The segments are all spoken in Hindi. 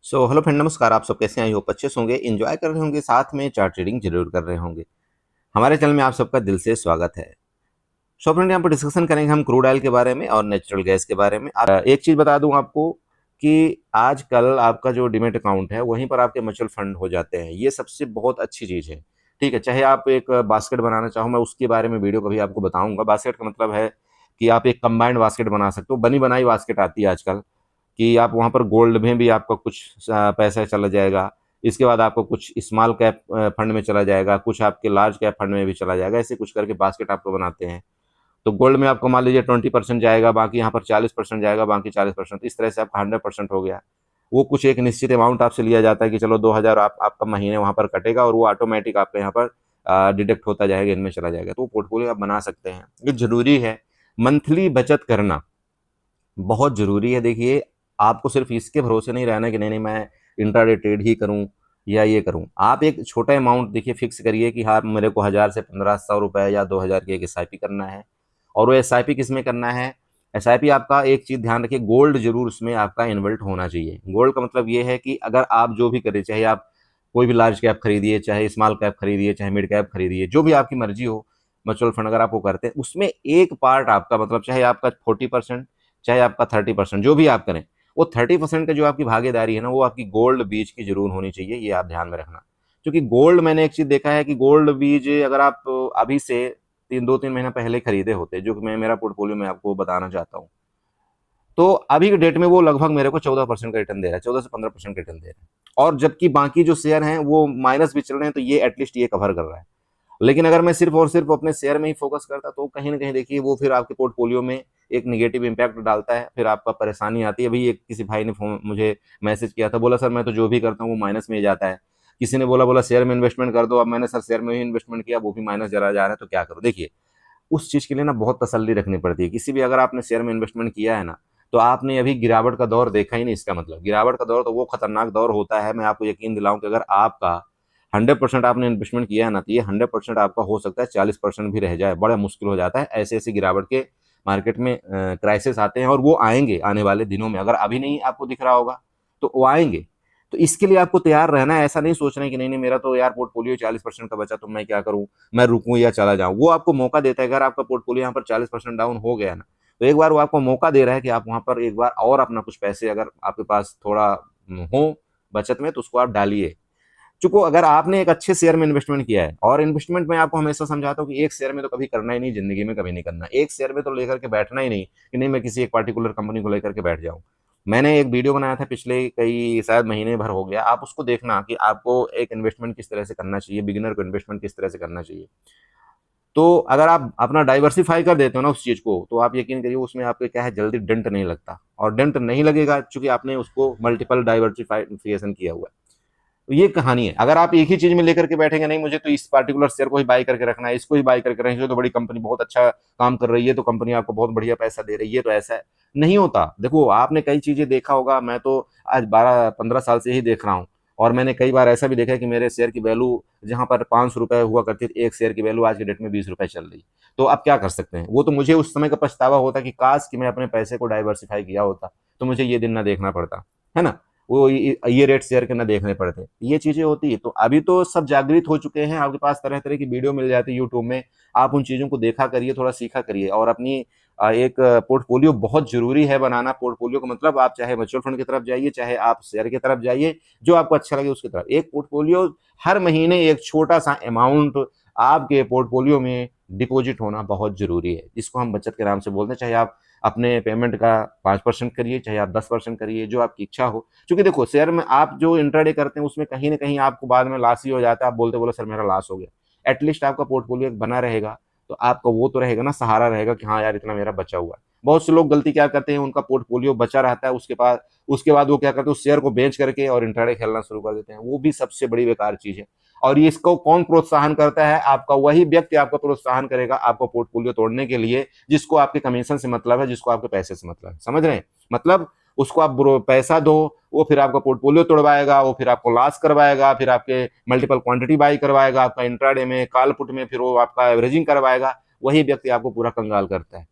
हेलो फ्रेंड, नमस्कार। आप सब कैसे हैं? आई होप अच्छे से होंगे, एंजॉय कर रहे होंगे, साथ में चार्ट ट्रेडिंग जरूर कर रहे होंगे। हमारे चैनल में आप सबका दिल से स्वागत है। फ्रेंड, यहाँ पर डिस्कशन करेंगे हम क्रूड ऑयल के बारे में और नेचुरल गैस के बारे में। एक चीज बता दूं आपको कि आजकल आपका जो डिमेट अकाउंट है वहीं पर आपके म्यूचुअल फंड हो जाते हैं। ये सबसे बहुत अच्छी चीज है। ठीक है, चाहे आप एक बास्केट बनाना चाहो, मैं उसके बारे में वीडियो कभी आपको बताऊंगा। बास्केट का मतलब है कि आप एक कंबाइंड बास्केट बना सकते हो। बनी बनाई बास्केट आती है आजकल, कि आप वहाँ पर गोल्ड में भी आपका कुछ पैसा चला जाएगा। इसके बाद आपको कुछ स्मॉल कैप फंड में चला जाएगा, कुछ आपके लार्ज कैप फंड में भी चला जाएगा। ऐसे कुछ करके बास्केट आपको बनाते हैं। तो गोल्ड में आपको मान लीजिए 20% जाएगा, बाकी यहाँ पर 40% जाएगा, बाकी 40%। इस तरह से आपका 100% हो गया। वो कुछ एक निश्चित अमाउंट आपसे लिया जाता है कि चलो 2000 आपका महीने वहाँ पर कटेगा, और वो ऑटोमेटिक आपके यहाँ पर डिडक्ट होता जाएगा, इनमें चला जाएगा। तो वो पोर्टफोलियो आप बना सकते हैं। ये जरूरी है, मंथली बचत करना बहुत ज़रूरी है। देखिए, आपको सिर्फ़ इसके भरोसे नहीं रहना कि नहीं, नहीं मैं इंट्राडे ट्रेड ही करूँ या ये करूँ। आप एक छोटा अमाउंट देखिए फ़िक्स करिए कि हाँ, मेरे को 1000 से 1500 रुपए या 2000 की एक एसआईपी करना है। और वो एसआईपी किसमें करना है? एसआईपी आपका, एक चीज़ ध्यान रखिए, गोल्ड ज़रूर उसमें आपका इन्वॉल्व होना चाहिए। गोल्ड का मतलब ये है कि अगर आप जो भी करें, चाहे आप कोई भी लार्ज कैप खरीदिए, चाहे स्मॉल कैप खरीदिए, चाहे मिड कैप खरीदिए, जो भी आपकी मर्ज़ी हो, म्यूचुअल फंड अगर आप वो करते हैं, उसमें एक पार्ट आपका, मतलब चाहे आपका 40%, चाहे आपका 30%, जो भी आप करें, वो 30% का जो आपकी भागीदारी है ना, वो आपकी गोल्ड बीज की जरूर होनी चाहिए। ये आप ध्यान में रखना। क्योंकि गोल्ड, मैंने एक चीज देखा है कि गोल्ड बीज अगर आप अभी से 2-3 महीना पहले खरीदे होते, जो कि मैं मेरा पोर्टफोलियो में आपको बताना चाहता हूँ, तो अभी के डेट में वो लगभग मेरे को 14% का रिटर्न दे रहा है, 14 से 15% का रिटर्न दे रहा है। और जबकि बाकी जो शेयर हैं वो माइनस भी चल रहे हैं, तो ये एटलीस्ट ये कवर कर रहा है। लेकिन अगर मैं सिर्फ और सिर्फ अपने शेयर में ही फोकस करता, तो कहीं ना कहीं देखिए वो फिर आपके पोर्टफोलियो में एक निगेटिव इंपैक्ट डालता है। फिर आपका परेशानी आती है। अभी एक किसी भाई ने मुझे मैसेज किया था, बोला सर मैं तो जो भी करता हूँ वो माइनस में ही जाता है। किसी ने बोला बोला शेयर में इन्वेस्टमेंट कर दो। अब मैंने सर शेयर में ही इन्वेस्टमेंट किया, वो भी माइनस जरा जा रहा है, तो क्या करो। देखिए, उस चीज के लिए ना बहुत तसल्ली रखनी पड़ती है। किसी भी, अगर आपने शेयर में इन्वेस्टमेंट किया है ना, तो आपने अभी गिरावट का दौर देखा ही नहीं। इसका मतलब गिरावट का दौर तो वो खतरनाक दौर होता है। मैं आपको यकीन दिलाऊं कि अगर आपका 100% आपने इन्वेस्टमेंट किया है ना, तो ये 100% आपका हो सकता है 40% भी रह जाए। बड़ा मुश्किल हो जाता है। ऐसे ऐसी गिरावट के मार्केट में क्राइसिस आते हैं, और वो आएंगे आने वाले दिनों में। अगर अभी नहीं आपको दिख रहा होगा तो वो आएंगे। तो इसके लिए आपको तैयार रहना है। ऐसा नहीं सोचना है कि नहीं नहीं, मेरा तो यार पोर्टफोलियो 40% का बचा, तो मैं क्या करूं, मैं रुकूं या चला जाऊं। वो आपको मौका देता है। अगर आपका पोर्टफोलियो यहाँ पर 40% डाउन हो गया ना, तो एक बार वो आपको मौका दे रहा है कि आप वहां पर एक बार और अपना कुछ पैसे, अगर आपके पास थोड़ा हो बचत में, तो उसको आप डालिए। चूंकि अगर आपने एक अच्छे शेयर में इन्वेस्टमेंट किया है, और इन्वेस्टमेंट में आपको हमेशा समझाता हूँ कि एक शेयर में तो कभी करना ही नहीं, जिंदगी में कभी नहीं करना। एक शेयर में तो लेकर के बैठना ही नहीं कि नहीं मैं किसी एक पार्टिकुलर कंपनी को लेकर के बैठ जाऊं। मैंने एक वीडियो बनाया था पिछले कई शायद महीने भर हो गया, आप उसको देखना कि आपको एक इन्वेस्टमेंट किस तरह से करना चाहिए, बिगिनर को इन्वेस्टमेंट किस तरह से करना चाहिए। तो अगर आप अपना डाइवर्सिफाई कर देते हो ना उस चीज को, तो आप यकीन करिए उसमें आपके क्या है, जल्दी डेंट नहीं लगता। और डेंट नहीं लगेगा चूंकि आपने उसको मल्टीपल डाइवर्सिफिकेशन किया हुआ है। तो ये कहानी है। अगर आप एक ही चीज में लेकर के बैठेंगे, नहीं मुझे तो इस पार्टिकुलर शेयर को ही बाई करके रखना है, इसको ही बाई करके रखना है, तो बड़ी कंपनी बहुत अच्छा काम कर रही है, तो कंपनी आपको बहुत बढ़िया पैसा दे रही है, तो ऐसा है, नहीं होता। देखो, आपने कई चीजें देखा होगा, मैं तो आज 12-15 साल से ही देख रहा हूँ। और मैंने कई बार ऐसा भी देखा है कि मेरे शेयर की वैल्यू जहां पर 500 रुपए हुआ करती थी, एक शेयर की वैल्यू आज के डेट में 20 रुपए चल रही। तो अब क्या कर सकते हैं। वो तो मुझे उस समय का पछतावा होता कि काश कि मैं अपने पैसे को डाइवर्सिफाई किया होता, तो मुझे ये दिन ना देखना पड़ता, है ना। वो ये रेट शेयर के ना देखने पड़ते, ये चीजें होती है। तो अभी तो सब जागृत हो चुके हैं, आपके पास तरह तरह की वीडियो मिल जाती है यूट्यूब में। आप उन चीजों को देखा करिए, थोड़ा सीखा करिए। और अपनी एक पोर्टफोलियो बहुत जरूरी है बनाना। पोर्टफोलियो का मतलब आप चाहे म्यूचुअल फंड की तरफ जाइए, चाहे आप शेयर की तरफ जाइए, जो आपको अच्छा लगे उसकी तरफ। एक पोर्टफोलियो, हर महीने एक छोटा सा अमाउंट आपके पोर्टफोलियो में डिपॉजिट होना बहुत जरूरी है, जिसको हम बचत के नाम से बोलते हैं। चाहे आप अपने पेमेंट का 5% करिए, चाहे आप 10% करिए, जो आपकी इच्छा हो। क्योंकि देखो, शेयर में आप जो इंट्राडे करते हैं उसमें कहीं ना कहीं आपको बाद में लॉस ही हो जाता है। आप बोलते बोले सर मेरा लॉस हो गया, एटलीस्ट आपका पोर्टफोलियो एक बना रहेगा, तो आपका वो तो रहेगा ना, सहारा रहेगा कि हाँ यार इतना मेरा बचा हुआ है। बहुत से लोग गलती क्या करते हैं, उनका पोर्टफोलियो बचा रहता है, उसके बाद वो क्या करते हैं, उस शेयर को बेच करके और इंट्राडे खेलना शुरू कर देते हैं। वो भी सबसे बड़ी बेकार चीज है। और ये इसको कौन प्रोत्साहन करता है? आपका वही व्यक्ति आपका प्रोत्साहन करेगा आपका पोर्टफोलियो तोड़ने के लिए, जिसको आपके कमीशन से मतलब है, जिसको आपके पैसे से मतलब है। समझ रहे हैं? मतलब उसको आप पैसा दो, वो फिर आपका पोर्टफोलियो तोड़वाएगा, वो फिर आपको लॉस करवाएगा, फिर आपके मल्टीपल क्वांटिटी बाई करवाएगा, आपका इंट्राडे में कॉल पुट में फिर वो आपका एवरेजिंग करवाएगा। वही व्यक्ति आपको पूरा कंगाल करता है।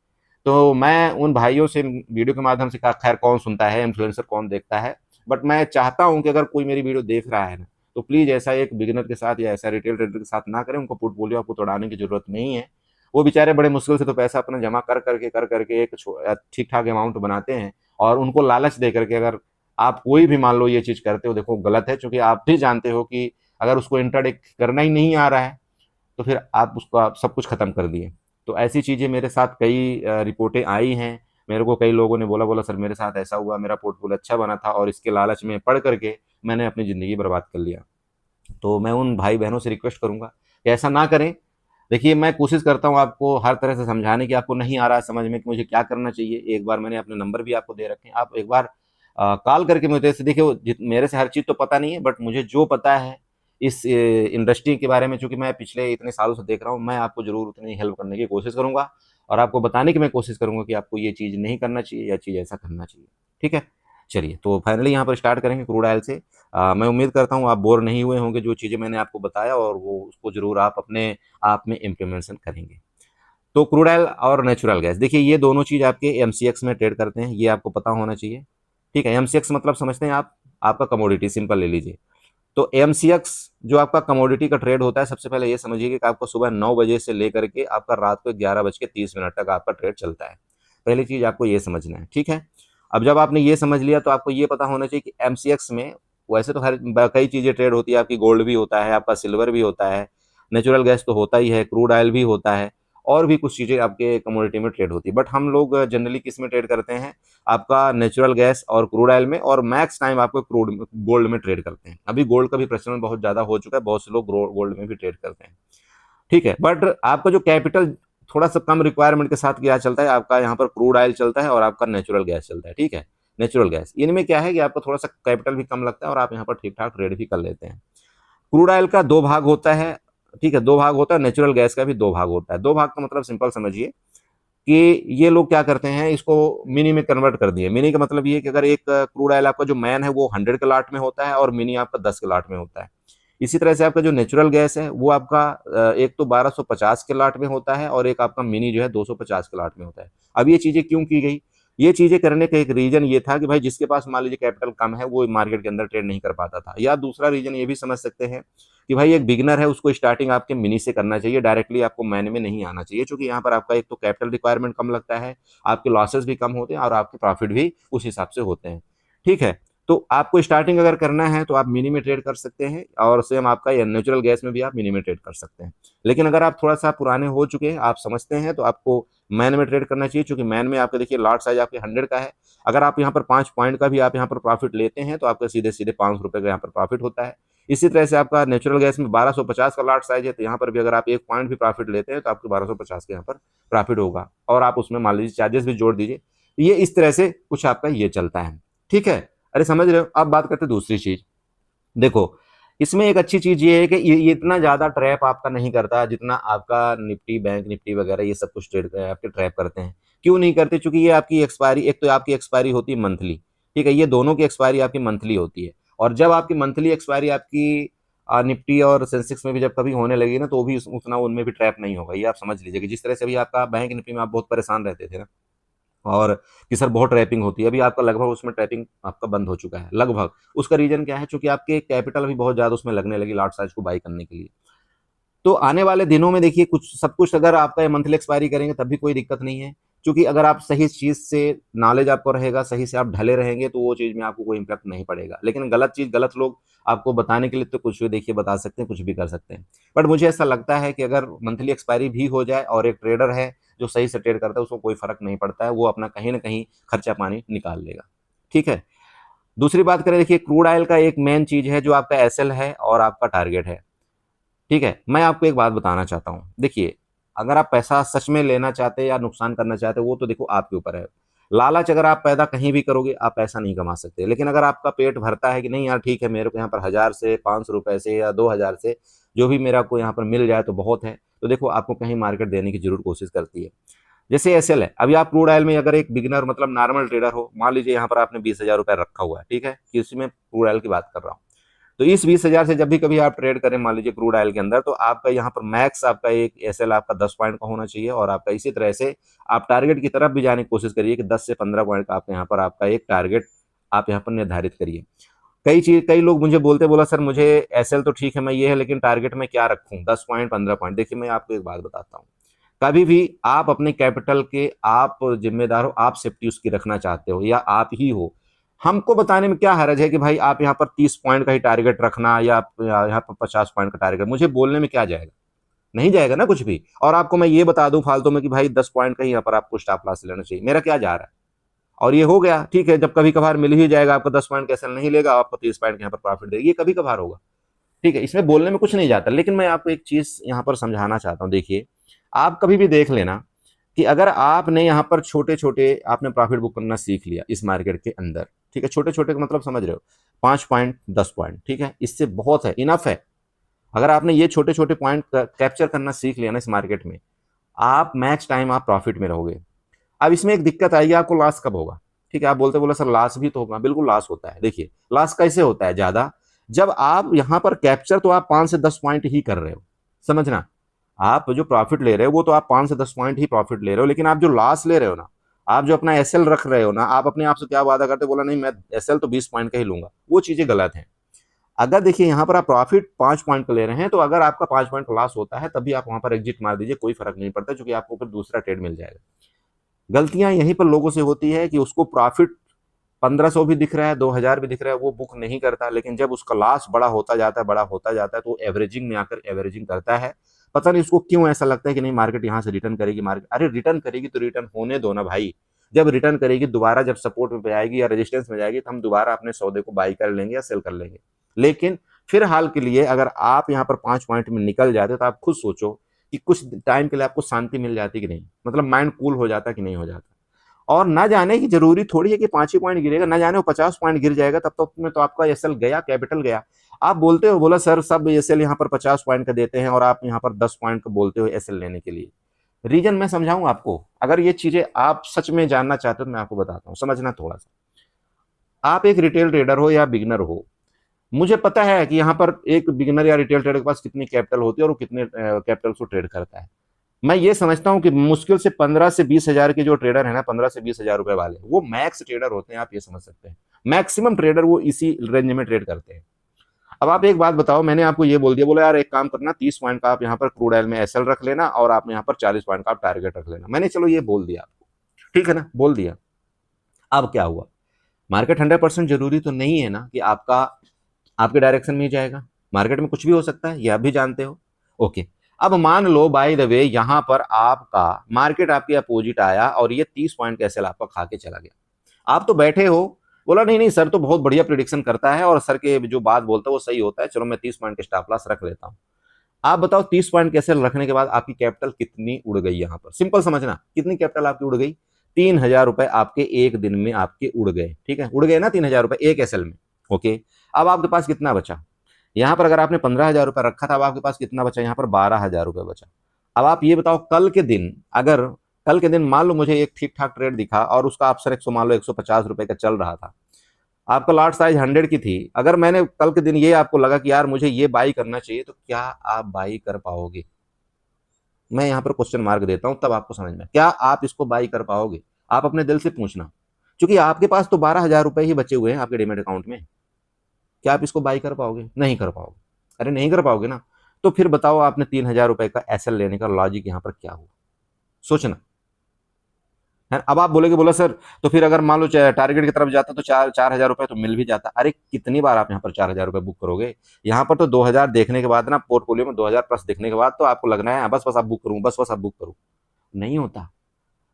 तो मैं उन भाइयों से वीडियो के माध्यम से कहा, खैर कौन सुनता है, इन्फ्लुएंसर कौन देखता है, बट मैं चाहता हूँ कि अगर कोई मेरी वीडियो देख रहा है ना, तो प्लीज़ ऐसा एक बिगिनर के साथ या ऐसा रिटेल ट्रेडर के साथ ना करें। उनको पोर्टफोलियो आपको तोड़ाने की ज़रूरत नहीं है। वो बेचारे बड़े मुश्किल से तो पैसा अपना जमा कर करके एक ठीक ठाक अमाउंट बनाते हैं, और उनको लालच दे करके अगर आप कोई भी मान लो ये चीज़ करते हो, देखो गलत है, क्योंकि आप भी जानते हो कि अगर उसको इंट्राडे करना ही नहीं आ रहा है तो फिर आप उसका सब कुछ खत्म कर दिए। तो ऐसी चीज़ें मेरे साथ कई रिपोर्टें आई हैं। मेरे को कई लोगों ने बोला बोला सर मेरे साथ ऐसा हुआ, मेरा पोर्टफोलियो अच्छा बना था और इसके लालच में पड़ करके मैंने अपनी ज़िंदगी बर्बाद कर लिया। तो मैं उन भाई बहनों से रिक्वेस्ट करूंगा कि ऐसा ना करें। देखिए, मैं कोशिश करता हूं आपको हर तरह से समझाने की, आपको नहीं आ रहा है समझ में कि मुझे क्या करना चाहिए। एक बार मैंने अपने नंबर भी आपको दे रखे हैं, आप एक बार कॉल करके मुझे से देखिए। मेरे से हर चीज़ तो पता नहीं है, बट मुझे जो पता है इस इंडस्ट्री के बारे में, चूंकि मैं पिछले इतने सालों से देख रहा हूँ, मैं आपको जरूर उतनी हेल्प करने की कोशिश करूंगा और आपको बताने की मैं कोशिश करूंगा कि आपको ये चीज़ नहीं करना चाहिए या चीज़ ऐसा करना चाहिए। ठीक है, चलिए तो फाइनली यहाँ पर स्टार्ट करेंगे क्रूड ऑयल से। मैं उम्मीद करता हूँ आप बोर नहीं हुए होंगे जो चीज़ें मैंने आपको बताया, और वो उसको ज़रूर आप अपने आप में इम्प्लीमेंटेशन करेंगे। तो क्रूड ऑयल और नेचुरल गैस, देखिए ये दोनों चीज़ आपके एमसीएक्स में ट्रेड करते हैं, ये आपको पता होना चाहिए। ठीक है, एमसीएक्स मतलब समझते हैं आप, आपका कमोडिटी सिंपल ले लीजिए। तो एमसीएक्स जो आपका कमोडिटी का ट्रेड होता है, सबसे पहले ये समझिए कि आपको सुबह 9 बजे से लेकर के आपका रात को 11:30 तक आपका ट्रेड चलता है। पहली चीज़ आपको ये समझना है। ठीक है, अब जब आपने ये समझ लिया तो आपको ये पता होना चाहिए कि एमसीएक्स में वैसे तो हर कई चीज़ें ट्रेड होती है आपकी। गोल्ड भी होता है, आपका सिल्वर भी होता है, नेचुरल गैस तो होता ही है, क्रूड ऑयल भी होता है, और भी कुछ चीज़ें आपके कमोडिटी में ट्रेड होती है। बट हम लोग जनरली किस में ट्रेड करते हैं, आपका नेचुरल गैस और क्रूड ऑयल में, और मैक्स टाइम आपको क्रूड गोल्ड में ट्रेड करते हैं। अभी गोल्ड का भी प्रचलन बहुत ज़्यादा हो चुका है, बहुत से लोग गोल्ड में भी ट्रेड करते हैं। ठीक है, बट आपका जो कैपिटल थोड़ा सा कम रिक्वायरमेंट के साथ क्या चलता है, आपका यहाँ पर क्रूड ऑयल चलता है और आपका नेचुरल गैस चलता है। ठीक है, नेचुरल गैस, इनमें क्या है कि आपको थोड़ा सा कैपिटल भी कम लगता है और आप यहाँ पर ठीक ठाक ट्रेड भी कर लेते हैं। क्रूड ऑयल का दो भाग होता है। ठीक है, दो भाग होता है, नेचुरल गैस का भी दो भाग होता है। दो भाग का मतलब सिंपल समझिए कि ये लोग क्या करते हैं, इसको मिनी में कन्वर्ट कर दिए। मिनी का मतलब ये कि अगर एक क्रूड ऑयल आपका जो मैन है वो 100 के लाट में होता है और मिनी आपका 10 के लाट में होता है। इसी तरह से आपका जो नेचुरल गैस है वो आपका एक तो 1250 के लाट में होता है और एक आपका मिनी जो है 250 के लाट में होता है। अब ये चीज़ें क्यों की गई, ये चीज़ें करने का एक रीज़न ये था कि भाई जिसके पास मान लीजिए कैपिटल कम है वो मार्केट के अंदर ट्रेड नहीं कर पाता था। या दूसरा रीज़न ये भी समझ सकते हैं कि भाई एक बिगिनर है, उसको स्टार्टिंग आपके मिनी से करना चाहिए, डायरेक्टली आपको मैन में नहीं आना चाहिए, क्योंकि यहाँ पर आपका एक तो कैपिटल रिक्वायरमेंट कम लगता है, आपके लॉसेस भी कम होते हैं और आपके प्रॉफिट भी उस हिसाब से होते हैं। ठीक है, तो आपको स्टार्टिंग अगर करना है तो आप मिनी में ट्रेड कर सकते हैं, और सेम आपका नेचुरल गैस में भी आप मिनी में ट्रेड कर सकते हैं। लेकिन अगर आप थोड़ा सा पुराने हो चुके हैं, आप समझते हैं, तो आपको मैन में ट्रेड करना चाहिए, क्योंकि मैन में आपका देखिए लॉट साइज आपके 100 का है। अगर आप यहाँ पर 5 पॉइंट का भी आप यहाँ पर प्रॉफिट लेते हैं तो आपका सीधे सीधे 500 रुपये का यहाँ पर प्रॉफिट होता है। इसी तरह से आपका नेचुरल गैस में 1250 का लॉट साइज है, तो यहाँ पर भी अगर आप 1 पॉइंट भी प्रॉफिट लेते हैं तो आपको 1250 का यहाँ पर प्रॉफिट होगा, और आप उसमें मान लीजिए चार्जेस भी जोड़ दीजिए। ये इस तरह से कुछ आपका ये चलता है। ठीक है, अरे समझ रहे हो। अब बात करते हैं दूसरी चीज। देखो, इसमें एक अच्छी चीज ये है कि ये इतना ज्यादा ट्रैप आपका नहीं करता जितना आपका निफ्टी, बैंक निफ्टी वगैरह ये सब कुछ ट्रेड आपके ट्रैप करते हैं। क्यों नहीं करते, क्योंकि ये आपकी एक्सपायरी, एक तो आपकी एक्सपायरी होती है मंथली। ठीक है, ये दोनों की एक्सपायरी आपकी मंथली होती है, और जब आपकी मंथली एक्सपायरी आपकी निफ्टी और सेंसेक्स में भी जब कभी होने लगी ना, तो भी उतना उनमें भी ट्रैप नहीं होगा। ये आप समझ लीजिए कि जिस तरह से अभी आपका बैंक निफ्टी में आप बहुत परेशान रहते थे ना, और कि सर बहुत ट्रैपिंग होती है, अभी आपका लगभग उसमें ट्रैपिंग आपका बंद हो चुका है लगभग। उसका रीजन क्या है, चूंकि आपके कैपिटल अभी बहुत ज्यादा उसमें लगने लगी लॉट साइज को बाई करने के लिए। तो आने वाले दिनों में देखिए कुछ सब कुछ अगर आपका मंथली एक्सपायरी करेंगे तब भी कोई दिक्कत नहीं है, क्योंकि अगर आप सही चीज से नॉलेज आपको रहेगा, सही से आप ढले रहेंगे, तो वो चीज में आपको कोई इम्पैक्ट नहीं पड़ेगा। लेकिन गलत चीज गलत लोग आपको बताने के लिए तो कुछ भी देखिए बता सकते हैं, कुछ भी कर सकते हैं। बट मुझे ऐसा लगता है कि अगर मंथली एक्सपायरी भी हो जाए और एक ट्रेडर है जो सही से ट्रेड करता है, उसको कोई फर्क नहीं पड़ता है, वो अपना कहीं ना कहीं खर्चा पानी निकाल लेगा। ठीक है, दूसरी बात करें, देखिए क्रूड ऑयल का एक मेन चीज है जो आपका एसएल है और आपका टारगेट है। ठीक है, मैं आपको एक बात बताना चाहता हूँ। देखिए, अगर आप पैसा सच में लेना चाहते हैं या नुकसान करना चाहते हैं, वो तो देखो आपके ऊपर है। लालच अगर आप पैदा कहीं भी करोगे, आप पैसा नहीं कमा सकते। लेकिन अगर आपका पेट भरता है कि नहीं यार ठीक है, मेरे को यहाँ पर 1000 से 500 रुपए से या 2000 से जो भी मेरा को यहाँ पर मिल जाए तो बहुत है, तो देखो आपको कहीं मार्केट देने की जरूर कोशिश करती है। जैसे एसएल है, अभी आप क्रूड ऑयल में अगर एक बिगिनर मतलब नॉर्मल ट्रेडर हो, मान लीजिए यहाँ पर आपने 20,000 रुपए रखा हुआ है। ठीक है, कि उसमें क्रूड ऑयल की बात कर रहा हूँ। तो इस 20,000 से जब भी कभी आप ट्रेड करें मान लीजिए क्रूड ऑयल के अंदर, तो आपका यहाँ पर मैक्स आपका एक एसएल आपका 10 पॉइंट का होना चाहिए, और आपका इसी तरह से आप टारगेट की तरफ भी जाने की कोशिश करिए कि 10 से 15 पॉइंट का आपका यहाँ पर आपका एक टारगेट आप यहाँ पर निर्धारित करिए। कई लोग मुझे बोलते बोला सर मुझे एसएल तो ठीक है मैं ये है लेकिन टारगेट में क्या रखूं, 10 पॉइंट 15 पॉइंट। देखिए मैं आपको एक बात बताता हूँ, कभी भी आप अपने कैपिटल के आप जिम्मेदार हो, आप सेफ्टी उसकी रखना चाहते हो या आप ही हो, हमको बताने में क्या हर्ज है कि भाई आप यहाँ पर 30 पॉइंट का ही टारगेट रखना या यहाँ पर 50 पॉइंट का टारगेट, मुझे बोलने में क्या जाएगा, नहीं जाएगा ना कुछ भी। और आपको मैं ये बता दूं फालतू में कि भाई 10 पॉइंट का ही यहाँ पर आपको स्टॉप लॉस लेना चाहिए, मेरा क्या जा रहा है। और ये हो गया ठीक है, जब कभी कभार मिल ही जाएगा आपको 10 पॉइंट कैसे नहीं लेगा, आपको 30 पॉइंट यहाँ पर प्रॉफिट देगी, ये कभी कभार होगा, ठीक है, इसमें बोलने में कुछ नहीं जाता। लेकिन मैं आपको एक चीज यहाँ पर समझाना चाहता हूँ, देखिए आप कभी भी देख लेना कि अगर आपने यहाँ पर छोटे छोटे आपने प्रॉफिट बुक करना सीख लिया इस मार्केट के अंदर, ठीक है, छोटे छोटे का मतलब समझ रहे हो, 5 पॉइंट 10 पॉइंट, ठीक है, इससे बहुत है, इनफ है। अगर आपने ये छोटे छोटे पॉइंट कैप्चर करना सीख लिया ना इस मार्केट में, आप मैक्स टाइम आप प्रॉफिट में रहोगे। अब इसमें एक दिक्कत आएगी, आपको लॉस कब होगा, ठीक है, आप बोलते बोला सर लॉस भी तो होगा, बिल्कुल लॉस होता है। देखिए लॉस कैसे होता है ज्यादा, जब आप यहां पर कैप्चर तो आप 5 से 10 पॉइंट ही कर रहे हो, समझना, आप जो प्रॉफिट ले रहे हो वो तो आप 5 से 10 पॉइंट ही प्रॉफिट ले रहे हो, लेकिन आप जो लॉस ले रहे हो ना, आप जो अपना एसएल रख रहे हो ना, आप अपने आप से क्या वादा करते हो, बोला नहीं मैं एसएल तो 20 पॉइंट का ही लूंगा, वो चीजें गलत है। अगर देखिए यहाँ पर आप प्रॉफिट 5 पॉइंट का ले रहे हैं, तो अगर आपका 5 पॉइंट लॉस होता है तभी आप वहां पर एग्जिट मार दीजिए, कोई फर्क नहीं पड़ता, क्योंकि आपको फिर दूसरा ट्रेड मिल जाएगा। गलतियां यहीं पर लोगों से होती है कि उसको प्रॉफिट 1500 भी दिख रहा है, 2000 भी दिख रहा है, वो बुक नहीं करता, लेकिन जब उसका लॉस बड़ा होता जाता है बड़ा होता जाता है तो एवरेजिंग में आकर एवरेजिंग करता है। पता नहीं उसको क्यों ऐसा लगता है कि नहीं मार्केट यहाँ से रिटर्न करेगी, मार्केट, अरे रिटर्न करेगी तो रिटर्न होने दो ना भाई। जब रिटर्न करेगी दोबारा, जब सपोर्ट में आएगी या रेजिस्टेंस में जाएगी, तो हम दोबारा अपने सौदे को बाई कर लेंगे या सेल कर लेंगे। लेकिन फिर हाल के लिए अगर आप यहाँ पर 5 पॉइंट में निकल जाते तो आप खुद सोचो कि कुछ टाइम के लिए आपको शांति मिल जाती कि नहीं, मतलब माइंड कूल हो जाता कि नहीं हो जाता। और ना जाने की जरूरी थोड़ी है कि 5 ही पॉइंट गिरेगा, ना जाने वो 50 पॉइंट गिर जाएगा, तब तक में तो आपका एसएल गया, कैपिटल गया। आप बोलते हो बोला सर सब एसएल यहाँ पर 50 पॉइंट का देते हैं और आप यहाँ पर 10 पॉइंट का बोलते हो एसएल लेने के लिए, रीजन मैं समझाऊं आपको। अगर ये चीजें आप सच में जानना चाहते हो तो मैं आपको बताता हूँ, समझना थोड़ा सा। आप एक रिटेल ट्रेडर हो या बिगनर हो, मुझे पता है कि यहाँ पर एक बिगिनर या रिटेल ट्रेडर के पास कितनी कैपिटल होती है और वो कितने कैपिटल को ट्रेड करता है। मैं ये समझता हूँ कि मुश्किल से 15 से 20 हजार के जो ट्रेडर है ना, 15 से 20 हजार रुपए वाले, वो मैक्स ट्रेडर होते हैं, आप ये समझ सकते हैं। मैक्सिमम ट्रेडर वो इसी रेंज में ट्रेड करते हैं। अब आप एक बात बताओ, मैंने आपको ये बोल दिया, बोला यार एक काम करना 30 पॉइंट का आप यहाँ पर क्रूड ऑयल में एसएल रख लेना और आप यहाँ पर 40 पॉइंट का आप टारगेट रख लेना, मैंने चलो ये बोल दिया आपको, ठीक है ना, बोल दिया। अब क्या हुआ, मार्केट 100% जरूरी तो नहीं है ना कि आपका आपके डायरेक्शन में ही जाएगा, मार्केट में कुछ भी हो सकता है, ये आप भी जानते हो। ओके, अब मान लो बाय द वे यहां पर आपका मार्केट आपके अपोजिट आया और ये 30 पॉइंट कैसे आपका खा के चला गया। आप तो बैठे हो, बोला नहीं नहीं सर तो बहुत बढ़िया प्रिडिक्शन करता है और सर के जो बात बोलता है वो सही होता है, चलो मैं 30 पॉइंट के स्टॉप लॉस रख लेता हूं। आप बताओ 30 पॉइंट कैसे रखने के बाद आपकी कैपिटल कितनी उड़ गई, यहां पर सिंपल समझना, कितनी कैपिटल आपकी उड़ गई, 3000 रुपए आपके एक दिन में आपके उड़ गए, ठीक है, उड़ गए ना 3000 रुपए एक एसएल में। ओके, अब आपके पास कितना बचा, यहां पर अगर आपने 15,000 रुपए रखा था, अब आपके पास कितना बचा, यहां पर 12,000 रुपए बचा। अब आप ये बताओ कल के दिन, अगर कल के दिन मान लो मुझे एक ठीक ठाक ट्रेड दिखा और उसका अफसर 100 मान लो 150 रुपए का चल रहा था, आपका लॉट साइज 100 की थी, अगर मैंने कल के दिन ये आपको लगा कि यार मुझे ये बाई करना चाहिए, तो क्या आप बाई कर पाओगे, मैं यहां पर क्वेश्चन मार्क देता हूं तब आपको समझ में, क्या आप इसको बाई कर पाओगे, आप अपने दिल से पूछना, क्योंकि आपके पास तो 12,000 रुपए ही बचे हुए हैं आपके डीमैट अकाउंट में, क्या आप इसको बाई कर पाओगे, नहीं कर पाओगे। अरे नहीं कर पाओगे ना, तो फिर बताओ आपने 3,000 रुपए का एसएल लेने का लॉजिक यहां पर क्या हुआ, सोचना है। अब आप बोलेगे बोला सर तो फिर अगर मान लो टारगेट की तरफ जाता तो 4,000 रुपए तो मिल भी जाता। अरे कितनी बार आप यहाँ पर 4,000 रुपए बुक करोगे, यहाँ पर तो 2,000 देखने के बाद ना, पोर्टफोलियो में 2,000 प्लस देखने के बाद तो आपको लगना है बस बस आप बुक करूँ, बस बस आप बुक करूँ, नहीं होता।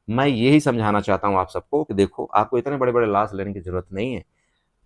मैं यही समझाना चाहता हूँ आप सबको कि देखो आपको इतने बड़े बड़े लॉस लेने की जरूरत नहीं है,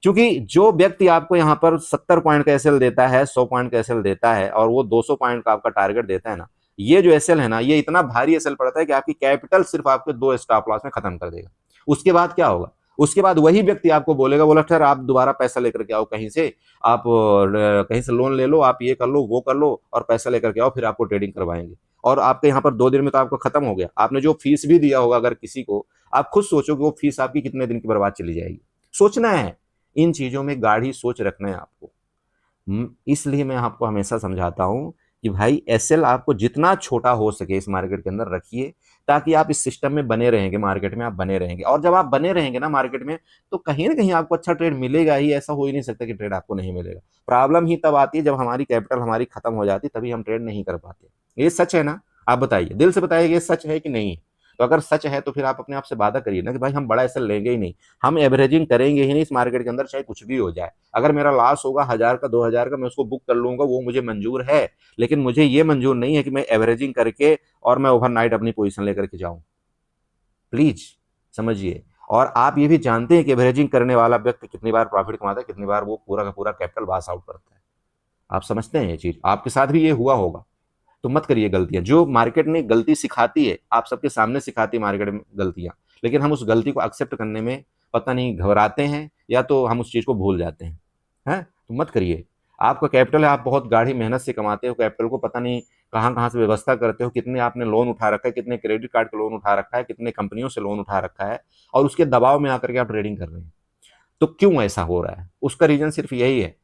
क्योंकि जो व्यक्ति आपको यहाँ पर 70 पॉइंट का एसएल देता है, 100 पॉइंट का एसएल देता है और वो 200 पॉइंट का आपका टारगेट देता है ना, ये जो एसएल है ना, ये इतना भारी एसएल पड़ता है कि आपकी कैपिटल सिर्फ आपके 2 स्टॉप लॉस में खत्म कर देगा। उसके बाद क्या होगा, उसके बाद वही व्यक्ति आपको बोलेगा, बोला सर आप दोबारा पैसा लेकर के आओ कहीं से, आप कहीं से लोन ले लो, आप ये कर लो वो कर लो और पैसा लेकर के आओ, फिर आपको ट्रेडिंग करवाएंगे। और आपके यहाँ पर 2 दिन में तो आपका खत्म हो गया, आपने जो फीस भी दिया होगा अगर किसी को, आप खुद सोचो कि वो फीस आपकी कितने दिन की बर्बाद चली जाएगी। सोचना है, इन चीजों में गाढ़ी सोच रखना है आपको। इसलिए मैं आपको हमेशा समझाता हूं कि भाई एसएल आपको जितना छोटा हो सके इस मार्केट के अंदर रखिए, ताकि आप इस सिस्टम में बने रहेंगे, मार्केट में आप बने रहेंगे। और जब आप बने रहेंगे ना मार्केट में, तो कहीं ना कहीं आपको अच्छा ट्रेड मिलेगा ही, ऐसा हो ही नहीं सकता कि ट्रेड आपको नहीं मिलेगा। प्रॉब्लम ही तब आती है जब हमारी कैपिटल हमारी खत्म हो जाती, तभी हम ट्रेड नहीं कर पाते। ये सच है ना? आप बताइए, दिल से बताइए, ये सच है कि नहीं है? तो अगर सच है तो फिर आप अपने आप से वादा करिए ना कि भाई हम बड़ा एसएल लेंगे ही नहीं, हम एवरेजिंग करेंगे ही नहीं इस मार्केट के अंदर, चाहे कुछ भी हो जाए। अगर मेरा लॉस होगा 1000 का 2000 का, मैं उसको बुक कर लूंगा, वो मुझे मंजूर है। लेकिन मुझे ये मंजूर नहीं है कि मैं एवरेजिंग करके और मैं ओवरनाइट अपनी पोजीशन लेकर के जाऊं। प्लीज समझिए। और आप ये भी जानते हैं कि एवरेजिंग करने वाला व्यक्ति कितनी बार प्रॉफिट कमाता है, कितनी बार वो पूरा का पूरा कैपिटल पास आउट करता है। आप समझते हैं ये चीज? आपके साथ भी ये हुआ होगा। तो मत करिए गलतियां जो मार्केट ने गलती सिखाती है, आप सबके सामने सिखाती है मार्केट में गलतियां, लेकिन हम उस गलती को एक्सेप्ट करने में पता नहीं घबराते हैं, या तो हम उस चीज को भूल जाते हैं। तो मत करिए। आपका कैपिटल है, आप बहुत गाढ़ी मेहनत से कमाते हो कैपिटल को, पता नहीं कहाँ कहाँ से व्यवस्था करते हो, कितने आपने लोन उठा रखा है, कितने क्रेडिट कार्ड का लोन उठा रखा है, कितने कंपनियों से लोन उठा रखा है, और उसके दबाव में आकर के आप ट्रेडिंग कर रहे हैं। तो क्यों ऐसा हो रहा है? उसका रीजन सिर्फ यही है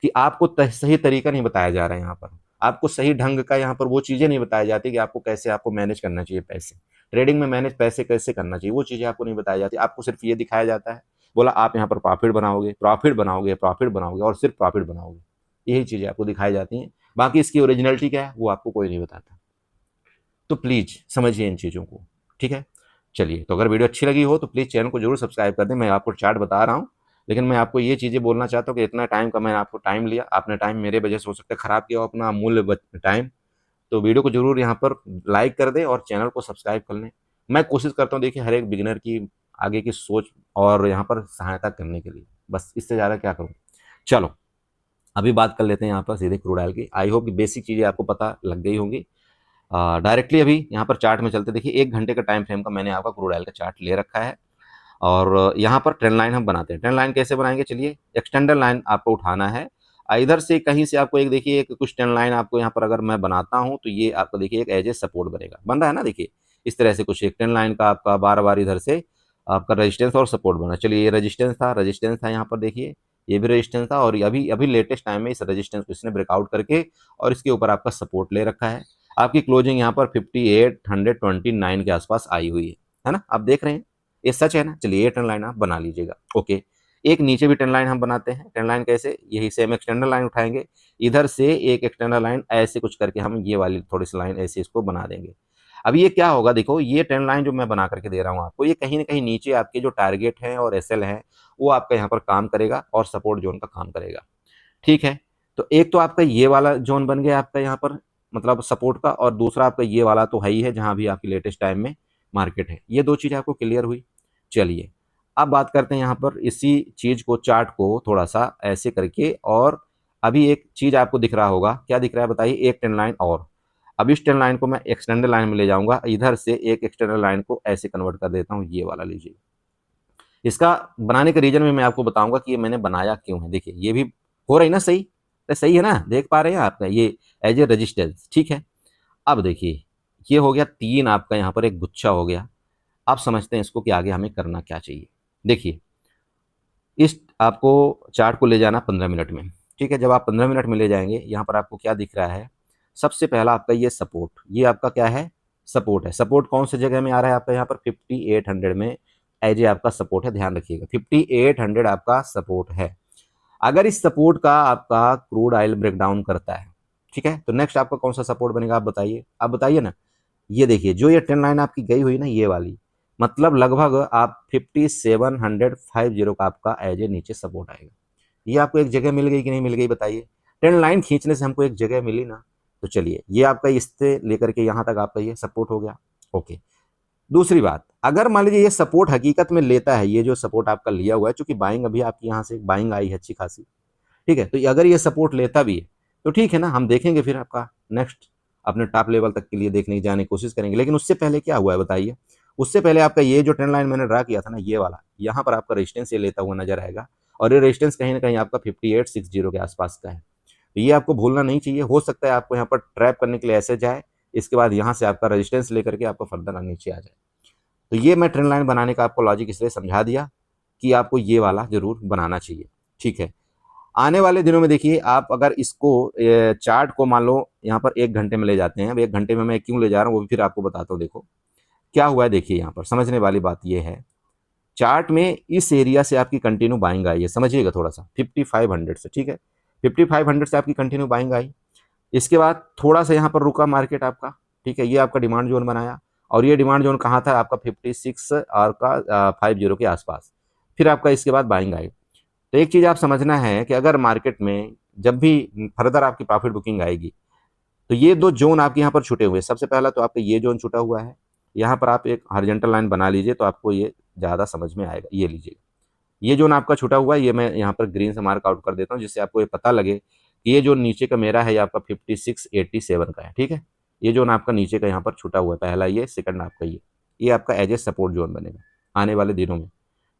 कि आपको सही तरीका नहीं बताया जा रहा है। यहाँ पर आपको सही ढंग का यहाँ पर वो चीजें नहीं बताई जाती कि आपको कैसे आपको मैनेज करना चाहिए पैसे, ट्रेडिंग में मैनेज पैसे कैसे करना चाहिए, वो चीजें आपको नहीं बताई जाती। आपको सिर्फ ये दिखाया जाता है, बोला आप यहाँ पर प्रॉफिट बनाओगे, प्रॉफिट बनाओगे, प्रॉफिट बनाओगे, और सिर्फ प्रॉफिट बनाओगे। यही चीजें आपको दिखाई जाती हैं। बाकी इसकी ओरिजिनलिटी क्या है वो आपको कोई नहीं बताता। तो प्लीज समझिए इन चीजों को। ठीक है, चलिए। तो अगर वीडियो अच्छी लगी हो तो प्लीज चैनल को जरूर सब्सक्राइब कर दें। मैं आपको चार्ट बता रहा हूँ, लेकिन मैं आपको ये चीजें बोलना चाहता हूँ कि इतना टाइम का मैंने आपको टाइम लिया, आपने टाइम मेरे वजह से हो सकता है खराब किया हो अपना अमूल्य टाइम। तो वीडियो को जरूर यहाँ पर लाइक कर दें और चैनल को सब्सक्राइब कर लें। मैं कोशिश करता हूँ देखिए हर एक बिगिनर की आगे की सोच और यहाँ पर सहायता करने के लिए, बस इससे ज़्यादा क्या करूँ। चलो अभी बात कर लेते हैं यहाँ पर सीधे क्रूड ऑयल की। आई होप कि बेसिक चीज़ें आपको पता लग गई होंगी। डायरेक्टली अभी यहाँ पर चार्ट में चलते, देखिए 1 घंटे का टाइम फ्रेम का मैंने आपका क्रूड ऑयल का चार्ट ले रखा है। और यहाँ पर ट्रेंड लाइन हम बनाते हैं। ट्रेंड लाइन कैसे बनाएंगे? चलिए, एक्सटेंडर लाइन आपको उठाना है। इधर से कहीं से आपको एक देखिए एक कुछ ट्रेंड लाइन आपको यहाँ पर अगर मैं बनाता हूँ तो ये आपको देखिए एक एज ए सपोर्ट बनेगा, बन रहा है ना? देखिए इस तरह से कुछ एक ट्रेंड लाइन का आपका बार बार इधर से आपका रेजिस्टेंस और सपोर्ट बना। चलिए ये रेजिस्टेंस था यहाँ पर, देखिए ये भी रेजिस्टेंस था, और अभी अभी लेटेस्ट टाइम में इस रेजिस्टेंस को इसने ब्रेकआउट करके और इसके ऊपर आपका सपोर्ट ले रखा है। आपकी क्लोजिंग यहाँ पर 5829 के आसपास आई हुई है ना? आप देख रहे हैं, ये सच है ना? चलिए ये ट्रेंड लाइन आप बना लीजिएगा। ओके, एक नीचे भी ट्रेंड लाइन हम बनाते हैं। ट्रेंड लाइन कैसे? यही सेम एक्सटेंडर लाइन उठाएंगे, इधर से एक एक्सटेंडर लाइन ऐसे कुछ करके हम ये वाली थोड़ी सी लाइन ऐसे इसको बना देंगे। अब ये क्या होगा, देखो ये ट्रेंड लाइन जो मैं बना करके दे रहा हूँ आपको, ये कहीं ना कहीं नीचे आपके जो टारगेट है और एसएल है वो आपका यहाँ पर काम करेगा और सपोर्ट जोन का काम करेगा। ठीक है, तो एक तो आपका ये वाला जोन बन गया आपका यहाँ पर मतलब सपोर्ट का, और दूसरा आपका ये वाला तो है ही है जहां भी आपकी लेटेस्ट टाइम में मार्केट है। ये दो चीजें आपको क्लियर हुई। चलिए अब बात करते हैं यहाँ पर इसी चीज को, चार्ट को थोड़ा सा ऐसे करके, और अभी एक चीज आपको दिख रहा होगा, क्या दिख रहा है बताइए? एक ट्रेंड लाइन और। अब इस ट्रेंड लाइन को मैं एक्सटेंडर लाइन में ले जाऊंगा, इधर से एक एक्सटेंडर लाइन को ऐसे कन्वर्ट कर देता हूँ, ये वाला लीजिए। इसका बनाने का रीजन भी मैं आपको बताऊंगा कि ये मैंने बनाया क्यों है। देखिए ये भी हो रही ना सही? तो सही है ना? देख पा रहे हैं आपका ये एज ए रेजिस्टेंस। ठीक है, अब देखिए ये हो गया 3 आपका यहाँ पर एक गुच्छा हो गया। अब समझते हैं इसको कि आगे हमें करना क्या चाहिए। देखिए इस आपको चार्ट को ले जाना 15 मिनट में। ठीक है, जब आप 15 मिनट में ले जाएंगे, यहाँ पर आपको क्या दिख रहा है? सबसे पहला आपका ये सपोर्ट, ये आपका क्या है? सपोर्ट है। सपोर्ट कौन सी जगह में आ रहा है आपका? यहाँ पर 5800 में एज ए आपका सपोर्ट है, ध्यान रखिएगा 5800 आपका सपोर्ट है। अगर इस सपोर्ट का आपका क्रूड ऑयल ब्रेकडाउन करता है, ठीक है, तो नेक्स्ट आपका कौन सा सपोर्ट बनेगा? आप बताइए, आप बताइए ना। ये देखिए जो ये ट्रेंड लाइन आपकी गई हुई ना, ये वाली, मतलब लगभग आप 5750 का आपका एज ए नीचे सपोर्ट आएगा। ये आपको एक जगह मिल गई कि नहीं मिल गई बताइए? ट्रेंड लाइन खींचने से हमको एक जगह मिली ना। तो चलिए ये आपका इससे लेकर के यहाँ तक आपका ये सपोर्ट हो गया। ओके, दूसरी बात, अगर मान लीजिए ये सपोर्ट हकीकत में लेता है, ये जो सपोर्ट आपका लिया हुआ है, चूंकि बाइंग अभी आपकी यहाँ से बाइंग आई है अच्छी खासी, ठीक है, तो अगर ये सपोर्ट लेता भी है तो ठीक है ना, हम देखेंगे फिर आपका नेक्स्ट अपने टॉप लेवल तक के लिए देखने की जाने की कोशिश करेंगे। लेकिन उससे पहले क्या हुआ है बताइए? उससे पहले आपका ये जो ट्रेंड लाइन मैंने ड्रा किया था ना, ये वाला, यहाँ पर आपका रेजिस्टेंस ये लेता हुआ नजर आएगा, और ये रेजिस्टेंस कहीं ना कहीं आपका 5860 के आसपास का है। तो ये आपको भूलना नहीं चाहिए। हो सकता है आपको यहाँ पर ट्रैप करने के लिए ऐसे जाए, इसके बाद यहाँ से आपका रेजिस्टेंस लेकर के आपको फर्दर नीचे आ जाए। तो ये मैं ट्रेंड लाइन बनाने का आपको लॉजिक इसलिए समझा दिया कि आपको ये वाला जरूर बनाना चाहिए। ठीक है, आने वाले दिनों में देखिए आप अगर इसको चार्ट को मान लो यहाँ पर 1 घंटे में ले जाते हैं। अब 1 घंटे में मैं क्यों ले जा रहा हूँ वो भी फिर आपको बताता हूँ। देखो क्या हुआ है, देखिए यहाँ पर समझने वाली बात ये है, चार्ट में इस एरिया से आपकी कंटिन्यू बाइंग आई है, समझिएगा थोड़ा सा 5500 से, ठीक है, 5500 से आपकी कंटिन्यू बाइंग आई। इसके बाद थोड़ा सा यहाँ पर रुका मार्केट आपका, ठीक है, ये आपका डिमांड जोन बनाया, और ये डिमांड जोन कहाँ था आपका 56 और का 50 के आसपास, फिर आपका इसके बाद बाइंग आई। तो एक चीज़ आप समझना है कि अगर मार्केट में जब भी फर्दर आपकी प्रॉफिट बुकिंग आएगी तो ये दो जोन आपके यहाँ पर छुटे हुए हैं। सबसे पहला तो आपका ये जोन छुटा हुआ है, यहाँ पर आप एक हॉरिजॉन्टल लाइन बना लीजिए तो आपको ये ज़्यादा समझ में आएगा। ये लीजिए, ये जोन आपका छुटा हुआ है, ये मैं यहाँ पर ग्रीन से मार्क आउट कर देता हूँ जिससे आपको ये पता लगे कि ये जो नीचे का मेरा है ये आपका 5687 का है, ठीक है। ये जोन आपका नीचे का यहाँ पर छुटा हुआ है, पहला ये, सेकंड आपका ये आपका एज ए सपोर्ट जोन बनेगा आने वाले दिनों में,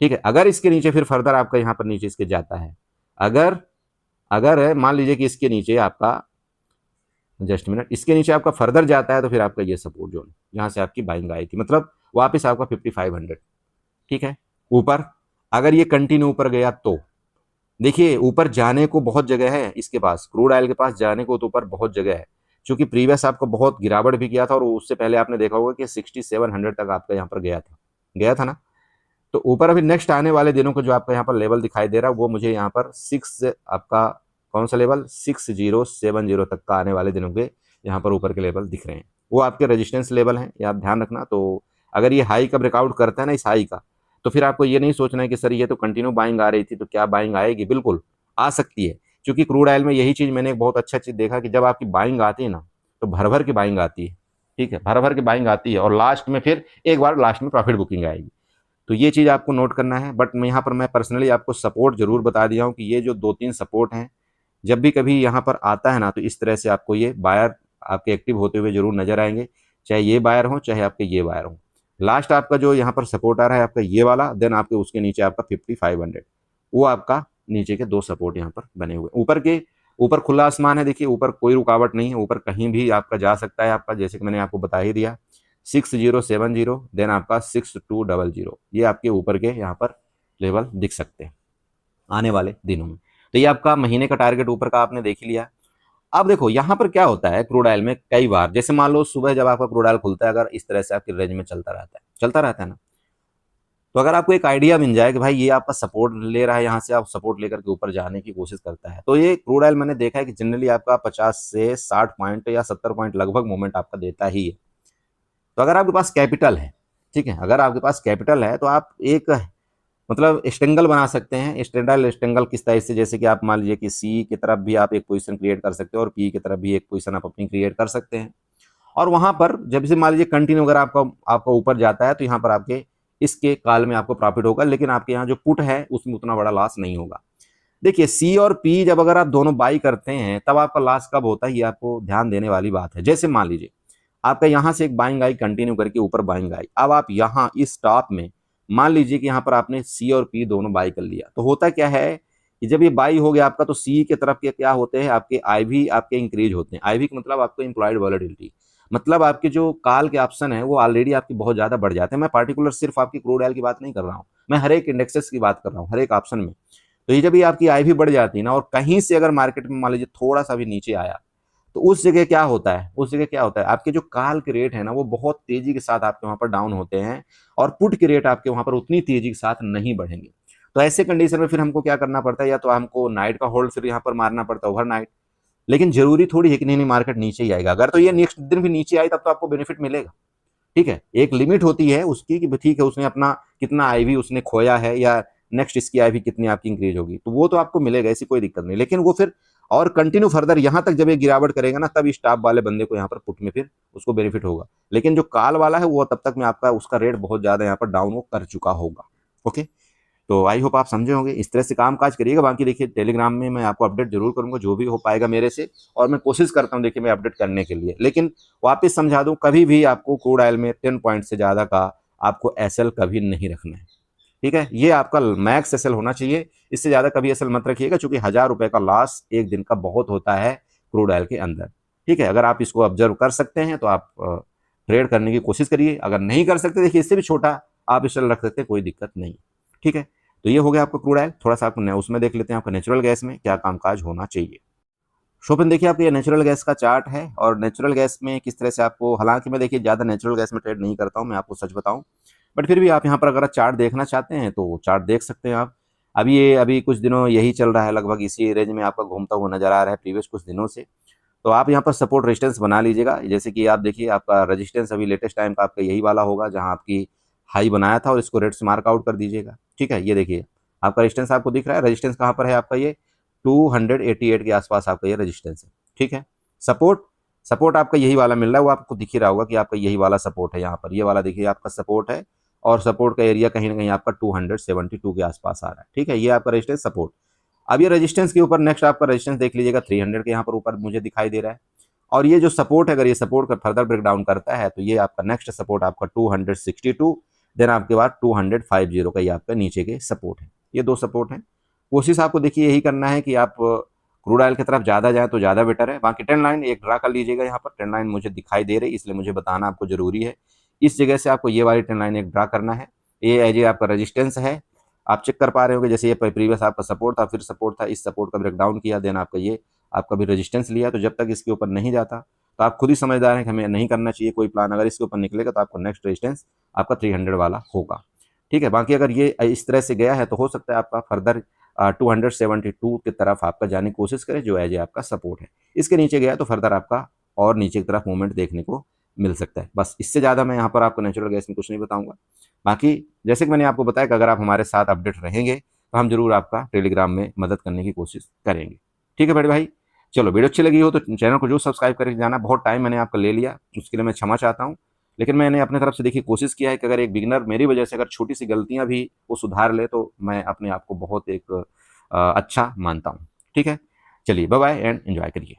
ठीक है। अगर इसके नीचे फिर फर्दर आपका यहाँ पर नीचे इसके जाता है, अगर मान लीजिए कि इसके नीचे आपका, जस्ट मिनट, इसके नीचे आपका फर्दर जाता है तो फिर आपका ये सपोर्ट जोन जहाँ से आपकी बाइंग आई थी, मतलब वापस आपका 5500, ठीक है, ऊपर। अगर ये कंटिन्यू ऊपर गया तो देखिए ऊपर जाने को बहुत जगह है इसके पास, क्रूड ऑयल के पास जाने को तो ऊपर बहुत जगह है, क्योंकि प्रीवियस आपको बहुत गिरावट भी किया था और उससे पहले आपने देखा होगा कि 6700 तक आपका यहाँ पर गया था ना। तो ऊपर अभी नेक्स्ट आने वाले दिनों को जो आपका यहाँ पर लेवल दिखाई दे रहा है वो मुझे यहाँ पर 6 आपका कौन सा लेवल 6070 तक का आने वाले दिनों के यहाँ पर ऊपर के लेवल दिख रहे हैं, वो आपके रेजिस्टेंस लेवल हैं, ये आप ध्यान रखना। तो अगर ये हाई का ब्रेकआउट करता है ना, इस हाई का, तो फिर आपको ये नहीं सोचना है कि सर ये तो कंटिन्यू बाइंग आ रही थी तो क्या बाइंग आएगी, बिल्कुल आ सकती है। क्योंकि क्रूड ऑयल में यही चीज़ मैंने एक बहुत अच्छा चीज़ देखा कि जब आपकी बाइंग आती है ना तो भर भर की बाइंग आती है, ठीक है, भर भर की बाइंग आती है और लास्ट में फिर एक बार लास्ट में प्रॉफिट बुकिंग आएगी। तो ये चीज़ आपको नोट करना है। बट मैं यहाँ पर मैं पर्सनली आपको सपोर्ट जरूर बता दिया हूँ कि ये जो 2-3 सपोर्ट हैं, जब भी कभी यहाँ पर आता है ना तो इस तरह से आपको ये बायर आपके एक्टिव होते हुए जरूर नजर आएंगे, चाहे ये बायर हो चाहे आपके ये बायर हो। लास्ट आपका जो यहाँ पर सपोर्ट आ रहा है आपका ये वाला, देन आपके उसके नीचे आपका 5500, वो आपका नीचे के 2 सपोर्ट यहाँ पर बने हुए। ऊपर खुला आसमान है, देखिए ऊपर कोई रुकावट नहीं है, ऊपर कहीं भी आपका जा सकता है आपका, जैसे कि मैंने आपको बता ही दिया 6070, देन आपका 6200, ये आपके ऊपर के यहाँ पर लेवल दिख सकते हैं आने वाले दिनों में। तो ये आपका महीने का टारगेट ऊपर का आपने देख लिया। अब देखो यहाँ पर क्या होता है क्रूड ऑयल में, कई बार जैसे मान लो सुबह जब आपका क्रूड ऑयल खुलता है, अगर इस तरह से आपकी रेंज में चलता रहता है ना, तो अगर आपको एक आइडिया मिल जाए कि भाई ये आपका सपोर्ट ले रहा है, यहाँ से आप सपोर्ट लेकर के ऊपर जाने की कोशिश करता है, तो ये क्रूड ऑयल मैंने देखा है कि जनरली आपका 50 से 60 पॉइंट या 70 पॉइंट लगभग मूवमेंट आपका देता ही है। तो अगर आपके पास कैपिटल है, ठीक है, अगर आपके पास कैपिटल है तो आप एक मतलब स्टेंगल बना सकते हैं। स्टेंगल किस तरह से, जैसे कि आप मान लीजिए कि सी की तरफ भी आप एक पोजीशन क्रिएट कर सकते हो और पी की तरफ भी एक पोजीशन आप अपनी क्रिएट कर सकते हैं। और वहां पर जब से मान लीजिए कंटिन्यू अगर आपका ऊपर जाता है तो यहाँ पर आपके इसके काल में आपको प्रॉफिट होगा, लेकिन आपके यहाँ जो पुट है उसमें उतना बड़ा लॉस नहीं होगा। देखिए सी और पी जब अगर आप दोनों बाई करते हैं तब आपका लॉस कब होता है ये आपको ध्यान देने वाली बात है। जैसे मान लीजिए आपका यहाँ से एक बाइंग आई, कंटिन्यू करके ऊपर बाइंग आई, अब आप यहाँ इस टॉप में मान लीजिए कि यहाँ पर आपने सी और पी दोनों बाई कर लिया, तो होता क्या है कि जब ये बाई हो गया आपका तो सी के तरफ के क्या होते हैं आपके आईवी आपके इंक्रीज होते हैं। आईवी का मतलब आपको इम्प्लॉयड वॉलेटिलिटी, मतलब आपके जो काल के ऑप्शन है वो ऑलरेडी आपकी बहुत ज्यादा बढ़ जाते हैं। मैं पार्टिकुलर सिर्फ आपकी क्रूड ऑयल की बात नहीं कर रहा हूँ, मैं हर एक इंडेक्सेस की बात कर रहा हूँ, हर एक ऑप्शन में। तो ये जब ये आपकी आईवी बढ़ जाती है ना और कहीं से अगर मार्केट में मान लीजिए थोड़ा सा भी नीचे आया तो उस जगह क्या होता है, आपके जो काल के रेट है ना वो बहुत तेजी के साथ आपके वहां पर डाउन होते हैं और पुट के रेट आपके वहां पर उतनी तेजी के साथ नहीं बढ़ेंगे। तो ऐसे कंडीशन में फिर हमको क्या करना पड़ता है, या तो हमको नाइट का होल्ड फिर यहाँ पर मारना पड़ता है ओवरनाइट। लेकिन जरूरी थोड़ी है कि नहीं मार्केट नीचे ही आएगा, अगर तो ये नेक्स्ट दिन भी नीचे आई तब तो आपको बेनिफिट मिलेगा, ठीक है। एक लिमिट होती है उसकी कि ठीक है उसने अपना कितना आईवी उसने खोया है या नेक्स्ट इसकी आईवी कितनी आपकी इंक्रीज होगी, तो वो तो आपको मिलेगा, ऐसी कोई दिक्कत नहीं। लेकिन वो फिर और कंटिन्यू फर्दर यहां तक जब ये गिरावट करेगा ना तब स्टॉप वाले बंदे को यहाँ पर पुट में फिर उसको बेनिफिट होगा। लेकिन जो काल वाला है वो तब तक में आपका उसका रेट बहुत ज्यादा यहाँ पर डाउन वो कर चुका होगा। ओके, तो आई होप आप समझे होंगे, इस तरह से काम काज करिएगा। बाकी देखिए टेलीग्राम में मैं आपको अपडेट जरूर करूंगा जो भी हो पाएगा मेरे से, और मैं कोशिश करता हूँ देखिए मैं अपडेट करने के लिए। लेकिन वापस समझा दूं, कभी भी आपको क्रूड ऑयल में 10 पॉइंट से ज्यादा का आपको एसएल कभी नहीं रखना है, ठीक है। ये आपका मैक्स एसएल होना चाहिए, इससे ज्यादा कभी एसएल मत रखिएगा, क्योंकि 1000 रुपए का लॉस एक दिन का बहुत होता है क्रूड ऑयल के अंदर, ठीक है। अगर आप इसको ऑब्जर्व कर सकते हैं तो आप ट्रेड करने की कोशिश करिए, अगर नहीं कर सकते देखिए इससे भी छोटा आप एसएल रख सकते हैं, कोई दिक्कत नहीं, ठीक है। तो ये हो गया आपका क्रूड ऑयल। थोड़ा सा आपको उसमें देख लेते हैं आपका नेचुरल गैस में क्या कामकाज होना चाहिए। शॉपिंग देखिए आपको ये नेचुरल गैस का चार्ट है और नेचुरल गैस में किस तरह से आपको, हालांकि मैं देखिए ज़्यादा नेचुरल गैस में ट्रेड नहीं करता हूँ, मैं आपको सच बताऊँ, बट फिर भी आप यहाँ पर अगर चार्ट देखना चाहते हैं तो चार्ट देख सकते हैं आप। अभी कुछ दिनों यही चल रहा है, लगभग इसी रेंज में आपका घूमता हुआ नजर आ रहा है प्रीवियस कुछ दिनों से। तो आप यहाँ पर सपोर्ट रेजिस्टेंस बना लीजिएगा। जैसे कि आप देखिए आपका रेजिस्टेंस अभी लेटेस्ट टाइम का आपका यही वाला होगा जहाँ आपकी हाई बनाया था, और इसको रेड से मार्क आउट कर दीजिएगा। ठीक है, ये देखिए आपका रेजिस्टेंस आपको दिख रहा है। रेजिस्टेंस कहाँ पर है आपका, ये 288 के आसपास आपका ये रेजिस्टेंस है। ठीक है, सपोर्ट सपोर्ट आपका यही वाला मिल रहा है, वो आपको दिख ही रहा होगा कि आपका यही वाला सपोर्ट है। यहाँ पर ये वाला देखिए आपका सपोर्ट है, और सपोर्ट का एरिया कहीं ना कहीं आपका 272 के आसपास आ रहा है। ठीक है, ये आपका रेजिस्टेंस सपोर्ट। अब ये रेजिस्टेंस के ऊपर नेक्स्ट आपका रेजिस्टेंस देख लीजिएगा 300 के यहाँ पर ऊपर मुझे दिखाई दे रहा है। और ये जो सपोर्ट है, अगर ये सपोर्ट का फर्दर ब्रेकडाउन करता है तो ये आपका नेक्स्ट सपोर्ट आपका 262, देन आपके बाद 250 का ये आपका नीचे के सपोर्ट है। ये दो सपोर्ट है। कोशिश आपको देखिए यही करना है कि आप क्रूड ऑयल की तरफ ज़्यादा जाए तो ज़्यादा बेटर है। बाकी ट्रेंड लाइन एक ड्रा कर लीजिएगा। यहाँ पर ट्रेंड लाइन मुझे दिखाई दे रही, इसलिए मुझे बताना आपको जरूरी है। इस जगह से आपको ये वाली ट्रेंड लाइन एक ड्रा करना है। ये एज ए आपका रेजिस्टेंस है, आप चेक कर पा रहे होंगे। जैसे ये प्रीवियस आपका सपोर्ट था, फिर सपोर्ट था, इस सपोर्ट का ब्रेकडाउन किया, देन आपका ये आपका भी रेजिस्टेंस लिया। तो जब तक इसके ऊपर नहीं जाता तो आप खुद ही समझदार हैं कि हमें नहीं करना चाहिए कोई प्लान। अगर इसके ऊपर निकलेगा तो आपको नेक्स्ट रेजिस्टेंस आपका 300 वाला होगा। ठीक है, बाकी अगर ये इस तरह से गया है तो हो सकता है आपका फर्दर 272 की तरफ आपका जाने की कोशिश करे, जो एज ए आपका सपोर्ट है। इसके नीचे गया तो फर्दर आपका और नीचे की तरफ मूवमेंट देखने को मिल सकता है। बस इससे ज़्यादा मैं यहाँ पर आपको नेचुरल गैस में कुछ नहीं बताऊंगा। बाकी जैसे कि मैंने आपको बताया कि अगर आप हमारे साथ अपडेट रहेंगे तो हम जरूर आपका टेलीग्राम में मदद करने की कोशिश करेंगे। ठीक है बड़े भाई, चलो वीडियो अच्छी लगी हो तो चैनल को जरूर सब्सक्राइब करके जाना। बहुत टाइम मैंने आपका ले लिया, उसके लिए मैं क्षमा चाहता हूँ, लेकिन मैंने अपने तरफ से देखिए कोशिश किया है कि अगर एक बिगिनर मेरी वजह से अगर छोटी सी गलतियां भी वो सुधार ले तो मैं अपने आप को बहुत एक अच्छा मानता हूँ। ठीक है, चलिए बाय बाय एंड एंजॉय करिए।